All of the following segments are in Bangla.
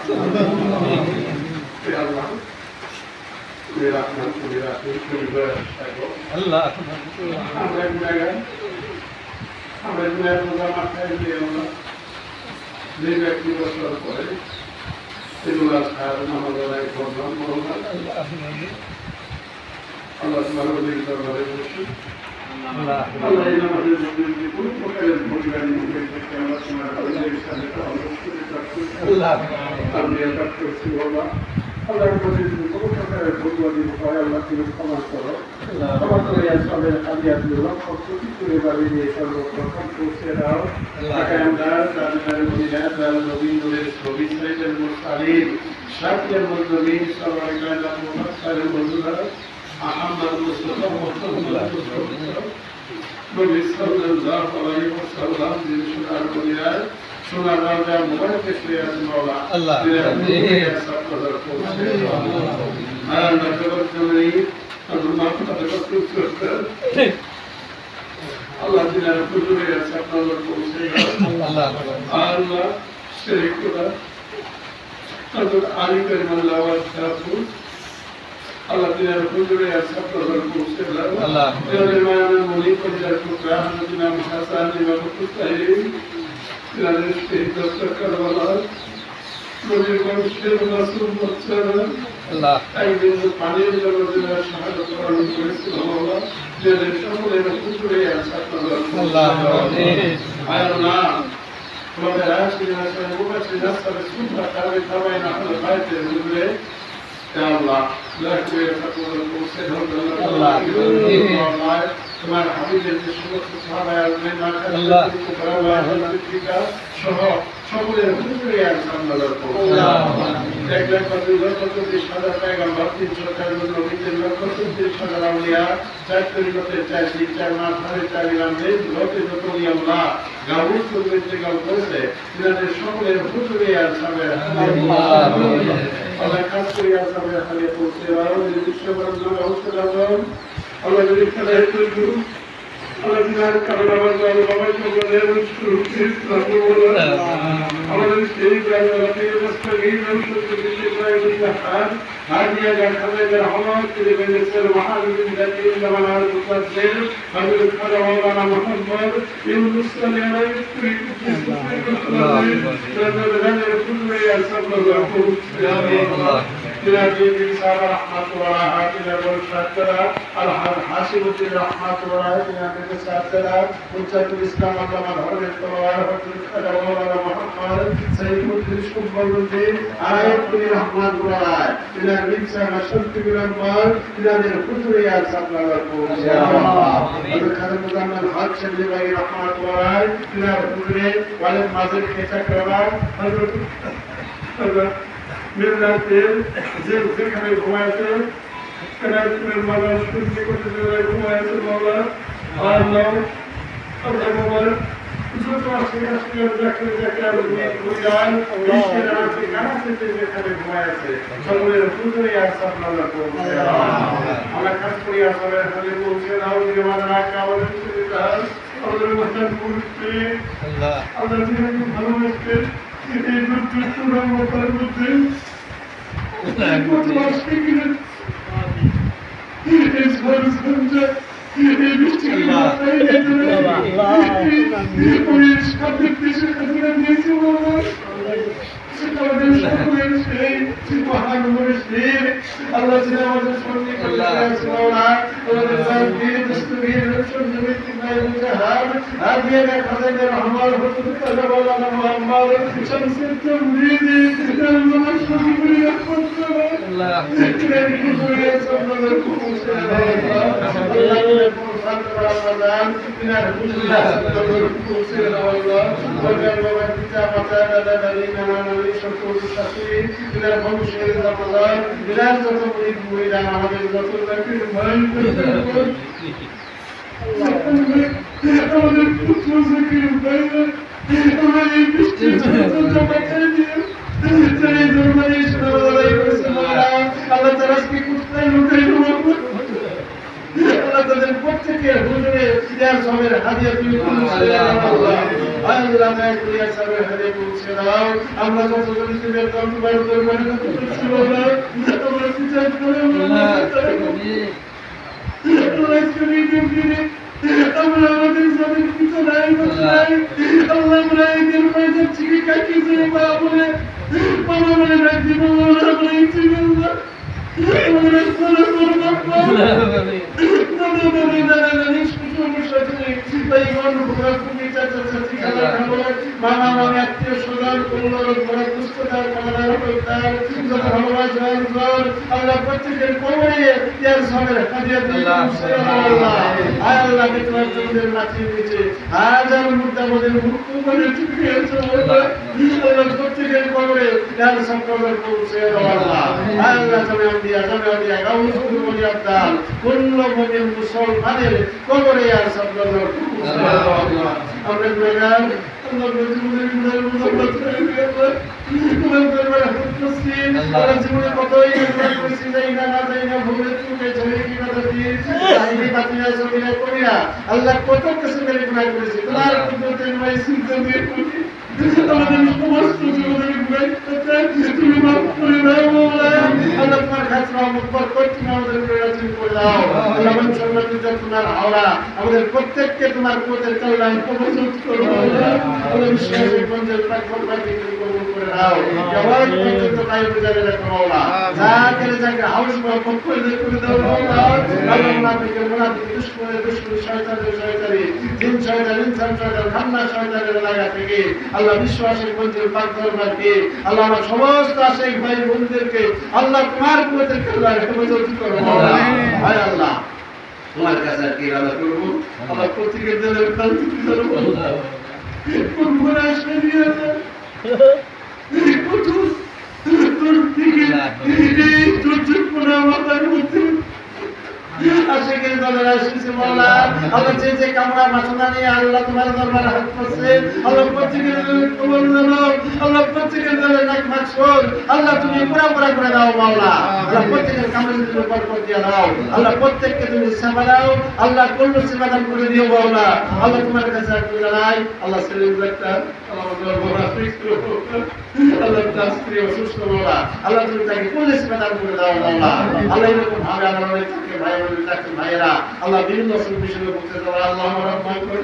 আল্লাহ मेरा नाम मेरा अल्लाह हमारे गुनाहगार हमारे गुनाह रोजा माफी दे अल्लाह যে ব্যক্তি বছর পরে তিলুলা খার নামাজের প্রোগ্রাম করলাম আল্লাহ সুবহানাহু ওয়া তাআলা বলেন আল্লাহ এই নামাজের মধ্যে যে কোনো প্রকারের ভুলভ্রান্তি মুখে থেকে আল্লাহ সুবহানাহু ওয়া তাআলা সাথে আল্লাহ আমি এটা করছি বাবা আল্লাহর প্রতি কোনো প্রকারের ভুলভ্রান্তি হয় আল্লাহ তুমি ক্ষমা করো ক্ষমা করে আসলে হাদিয়াতুল্লাহ প্রতি করে বাড়ি দিয়ে সর্বপ্রথম পৌঁছে দাও কায়ামদার তাদের মুনিরা তাদের নবীদের ছবি সাইদের মুরসালিন শাকির মুজলিম সাল্লাল্লাহু আলাইহি ওয়া সাল্লাম সাইদের মুজলিম আহমদ মুস্তাফা মুহাম্মদ নবী সাল্লাল্লাহু আলাইহি ওয়া সাল্লাম যিনি সোনার দুনিয়ায় সোনার রাজা মুবারক শুয়ে আছেন মাওলা আল্লাহ আর নজর জমি আল্লাহ মাফ করতে Allah dinar kudure sapnalar pulse Allah Allah şerikula Hazır Ali Kerimallah ve Şafu Allah dinar kudure sapnalar pulse Allah Dinar mayanın mulik olacak kutla Hazretina Hasan ve Mutlu'yu Dinar şehit dostlar karvalar Nobir konuşuyor nasıl muhtemelen Allah Aydın panel yolunda şehadet Kur'an'ın kuresi Allah Dinar şamule kudure sapnalar Allah Allah তোমাদের আশীর্বাদ আছে মুবাশশির রাসূল সুন্নাহ কারণে সবাই না হলে বাইতে বলবে ইয়া আল্লাহ লাকুয়ে ফাতুল কুসে আল্লাহ আল্লাহ তোমার হাবিবের যে সমস্ত সাহাবা আজমাইন আল্লাহ আল্লাহ সহ সকলের হুজুরে আর সামলার আল্লাহ দেখলেন কত লক্ষ সাদা পয়গম্বর 300 নবীদের লক্ষ 30 আউলিয়া চার তরিকতের চার দিক চার মাস ধরে চার ইমামদের লোকে যত আল্লাহ গাউস করতে গাউ করেছে ইনাদের সকলের হুজুরে আর সামনে আল্লাহ খাস করে আর সামনে হালে পৌঁছে আর বিশ্ববরণ Gauss Allah jadi kalau itu Allah bilang kalau Allah bawa kepada Rasul Kristus Allah jadi sehingga Allah tidak mesti Rasul Kristus Israel هذه الحمد لله في المحل من الذين لمن على التفسير هذا الكلام مولانا محمد يونس عليه إلى دين إنسان رحمة الله إلى والشكرة الحاسب الدين رحمة الله إلى من الساترة منتج الإسلام الله من هو الله الكلام مولانا محمد سيد الدين شكر الدين آية رحمة الله إلى الإنسان شرط بالأنبار إلى الكتب يا سبحان الله يا الله الخدم من الحق شبه غير رحمة الله إلى الكتب وعلى المازل كيسك ربان মিল্লাতের যে যেখানে ঘুমাইছে কানাতের মালা শুনতে করতে যে ঘুমাইছে মাওলা আল্লাহ আল্লাহ মাওলা যত আসে আসে দেখে দেখে আর ঘুরান ঈশ্বর আছে কানাতে যেখানে ঘুমাইছে সকলের হুজুরে আসসালাম আলাইকুম আমরা কাজ করি আসলে হলে বলছে নাও যে আমাদের আমাদের সুবিধার আমাদের মতন করতে আল্লাহ আল্লাহ যিনি ভালোবাসতে এই দুটো মতন করতে Allah আমাদের সঙ্গে আমাদের জানবীর দস্তবীর সুন্দরী জাহান আদিয়া খাজানের রহমান হুজুর কালাওয়ালা মুহাম্মদ শামসুল তামরিদি আল্লাহ শুকরিয়া আল্লাহ শুকরিয়া সাল্লাল্লাহু আলাইহি ওয়া সাল্লাম রমাদান বিনা হুজুরিল্লাহ সাল্লাল্লাহু আলাইহি ওয়া সাল্লাম ওয়া পিতা মাতা দাদা দাদি নানা নানি সকল সাথী বিনা বংশের রমাদান বিনা যত মুরিদ মুরিদান আমাদের যত জাকির ভাই আমাদের পুত্র জাকির ভাই আমাদের বৃষ্টি জমা করে দিয়ে তাই দরবারে সাল্লাল্লাহু আলাইহি ওয়াসাল্লাম আল্লাহ তাআলা কি কোথায় লুকাই আল্লাহ তাদের প্রত্যেকের হুজুরে সিয়ার সবের হাদিয়া তুলে আল্লাহ আল্লাহ দয়া করে সাহেবের হাতে পৌঁছে দাও আমরা যত জলদি বেতন তোমার দরবারে করছি বাবা আমরা বিচার করে আল্লাহ তুমি দিনে আমরা আমাদের জমির পিছনে আল্লাহ আমরা এদের পায়ে যাচ্ছি কি কাকে যে মা বলে বাবা বলে ডাক দিব আমরা বলেছি আল্লাহ আমরা সারা করব মামা মামা আত্মীয় স্বজন আল্লাহ প্রত্যেকের কবরে ইয়ার সবের হাদিয়া দিয়ে আল্লাহকে তোমার জমিদের মাটির নিচে হাজার মুদ্রা আমাদের মুক্ত করে চুকিয়েছে আল্লাহ প্রত্যেকের কবরে ইয়ার সব কবর পৌঁছে দাও আল্লাহ আল্লাহ জামিয়া দিয়া গাউস কুরবানি আব্দাল কুল্লু মুমিন মুসলমানের কবরে ইয়ার সব কবর পৌঁছে দাও আল্লাহ আমরা গুনাহগার আল্লাহ জীবনের গুনাহ মুসলমান করে দিও তোমার দরবারে হাত করছি আল্লাহ জীবনে কতই গুনাহ করেছি যাই না ভুলে চুকে চলে কি না দিয়ে তাইলে বাতিনা জমিনা করিয়া আল্লাহ কত কিছু করে গুনাহ করেছি তোমার কুদরতের মাই সিদ্ধ দিয়ে আমাদের সমস্ত জীবনের গুনাহ তুমি মাফ করে দাও মাওলা আল্লাহ তোমার কাছে রহমত বরকত তুমি আমাদের উপরে রাজি করে দাও আল্লাহ মান সম্মানিত তোমার হাওলা আমাদের প্রত্যেককে তোমার কুদরতের কল্যাণ কবুল করো আল্লাহ বিশ্বাসের পঞ্জের প্রার্থনা পাকে কবুল করে দাও জবান পর্যন্ত কায়েম জানে রাখো মাওলা যাকে হাউস বরকত করে দাও মাওলা আল্লাহ মুনাফিক দুশমন শয়তানের শয়তানি জিন শয়তান ইনসান শয়তান খান্না শয়তানের লাগা থেকে আল্লাহ বিশ্বাসের পঞ্জের প্রার্থনা পাকে আল্লাহ আমার সমস্ত আশিক ভাই বোনদেরকে আল্লাহ তোমার কুদরতের কল্যাণ কবুল করো মাওলা হায় আল্লাহ তোমার কাছে কি রাজা করব আল্লাহ প্রত্যেকের দিনের কান্তি করো আল্লাহ কোন বড় শরীয়ত কত তোর দিকে এই তোর পুরা মাথার মধ্যে আশিকের দলের আসছে মাওলা আল্লাহ যে কামরা মাথা নিয়ে আল্লাহ তোমার দরবারে হাত করছে আল্লাহ প্রত্যেকের কবুল করো আল্লাহ প্রত্যেকের দলের নাক মাকসুদ আল্লাহ তুমি পুরা করে দাও মাওলা আল্লাহ প্রত্যেকের কামরার উপর বরকত দিয়ে দাও আল্লাহ প্রত্যেককে তুমি সেবা দাও আল্লাহ কুল্লু সেবা দান করে দিও মাওলা আল্লাহ তোমার কাছে আকুল জানাই আল্লাহ সেলিম ডাক্তার আল্লাহ দরবারে আসছে আল্লাহ তাসক্রিয় সুস্থ মাওলা আল্লাহ তুমি তাকে কুল্লু সেবা দান করে দাও মাওলা আল্লাহ এরকম ভাবে আমরা অনেককে ভাই ভাইয়েরা আল্লাহ বিভিন্ন বিষয়ে বলতে দাও আল্লাহ রহমান করে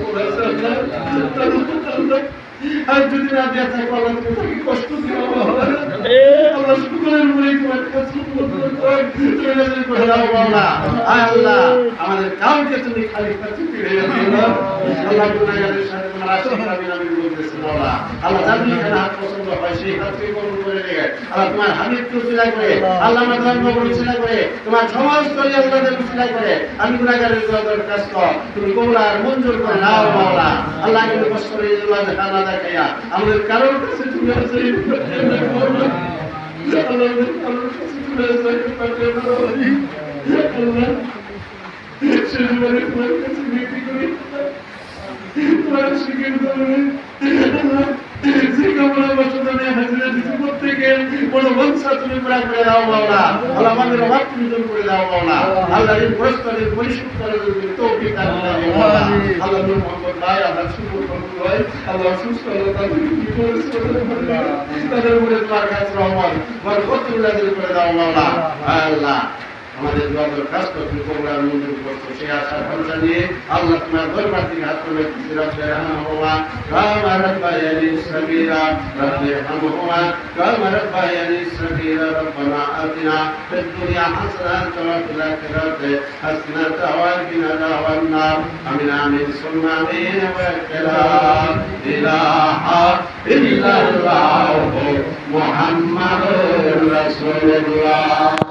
আর যদি না দেয়া থাকে আল্লাহ তুমি তাকে কষ্ট দিও আল্লাহ শুকরের উপরে তোমার কাছে করে দাও মাওলা আয় আল্লাহ আমাদের কাউকে তুমি খালি কাছে ফিরে দিও না আল্লাহ গুনাহগারের সাথে তোমার আশীর্বাদ আমি বলতেছি মাওলা আল্লাহ জানি এখানে হাত পছন্দ হয় সেই হাতকে কবুল করে নিয়ে আল্লাহ তোমার হাবিবকে উসিলা করে আল্লাহ আমার ধর্মকে উসিলা করে তোমার সমস্ত আল্লাহদের উসিলা করে আমি গুনাহগারের দরখাস্ত তুমি কবুল আর মঞ্জুর করে নাও মাওলা আল্লাহ কিন্তু কষ্ট করে আল্লাহ জানা দেখায়া আমাদের কারোর কাছে তুমি আসে আল্লাহ আমাদের কারোর কাছে তুমি আসে আল্লাহ সেজন্য তোমার কাছে বিনতি করি তোমার শিখের দরবারে আল্লাহ যে কামনা বাসনা হাজিরা দিতে প্রত্যেকে বড় বংশা তুমি পুরা করে দাও মাওলা আল্লাহ আমাদের অভাব তুমি দূর করে দাও মাওলা আল্লাহ এই প্রশ্নের পরিশুদ্ধ করে দিতে তৌফিক দান করে দাও মাওলা আল্লাহ নূর মোহাম্মদ ভাই আল্লাহ শুকর করুন ভাই আল্লাহ সুস্থ আল্লাহ তাদের কি করেছে তাদের উপরে তোমার কাছে রহমত বরকত তুমি নাযিল করে দাও মাওলা আল্লাহ আমাদের দোয়া দরখাস্ত তুমি কবুল আর মঞ্জুর করছো সেই আশা ভরসা নিয়ে আল্লাহ তোমার দরবার থেকে হাত তুলে রব্বে রহমহুমা কামা রাব্বায়ানি সগীরা রব্বে রহমহুমা কামা রাব্বায়ানি সগীরা রব্বানা আতিনা ফিদ দুনিয়া হাসানাতাও ওয়া ফিল আখিরাতি হাসানাতাও ওয়া কিনা আযাবান নার আমিন আমিন সুম্মা আমিন ওয়া ইলাহা ইল্লাল্লাহু মুহাম্মাদুর রাসূলুল্লাহ